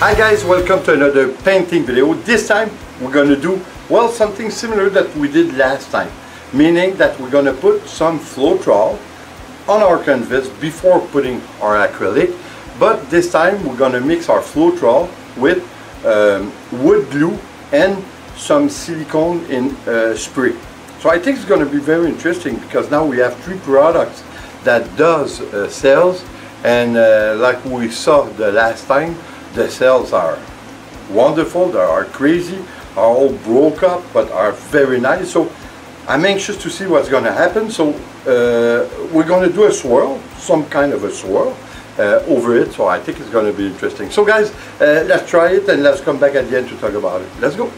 Hi guys, welcome to another painting video. This time we're going to do, well, something similar that we did last time. Meaning that we're going to put some Floetrol on our canvas before putting our acrylic. But this time we're going to mix our Floetrol with wood glue and some silicone in spray. So I think it's going to be very interesting because now we have three products that does sales, and like we saw the last time, the sales are wonderful, they are crazy, are all broke up, but are very nice. So I'm anxious to see what's going to happen. So we're going to do a swirl, some kind of a swirl over it. So I think it's going to be interesting. So guys, let's try it and let's come back at the end to talk about it. Let's go.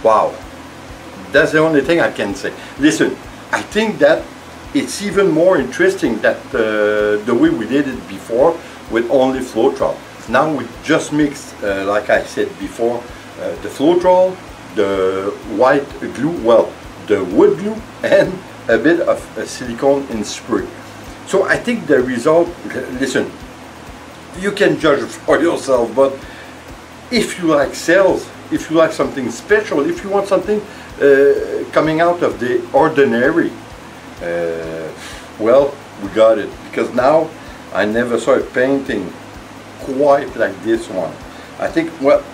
Wow, that's the only thing I can say. Listen, I think that it's even more interesting that the way we did it before with only Floetrol. Now we just mixed, like I said before, the Floetrol, the white glue, well, the wood glue, and a bit of silicone in spray. So I think the result, listen, you can judge for yourself, but if you like sales, if you like something special, if you want something coming out of the ordinary, well, we got it. Because now I never saw a painting quite like this one. I think, well,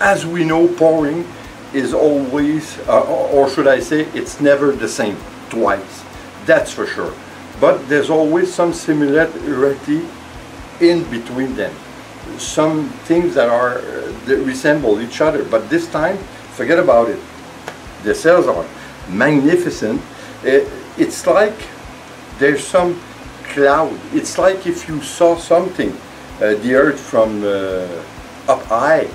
as we know, pouring is always, or should I say, it's never the same twice. That's for sure. but there's always some similarity in between them. Some things that are that resemble each other, but this time, forget about it. The cells are magnificent. It's like there's some cloud. It's like if you saw something, the earth from up high,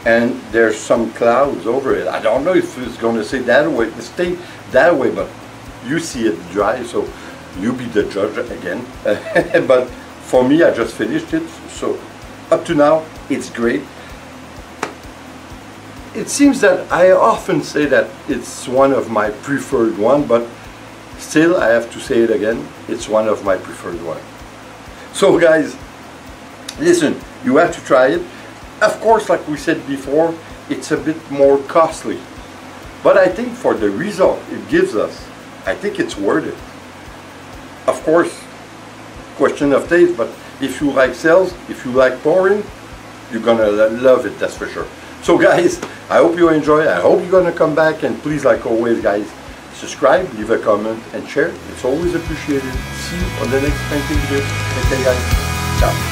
and there's some clouds over it. I don't know if it's going to stay that way, but you see it dry, so you be the judge again. But for me, I just finished it, so up to now, it's great. It seems that I often say that it's one of my preferred one, but still I have to say it again, it's one of my preferred one. So guys, listen, you have to try it. Of course, like we said before, it's a bit more costly, but I think for the result it gives us, I think it's worth it. Of course, question of taste, but if you like cells, if you like pouring, you're gonna love it, that's for sure. So guys, I hope you enjoy. I hope you're gonna come back, and please, like always guys, subscribe, leave a comment and share. It's always appreciated. See you on the next painting video. Okay guys, ciao.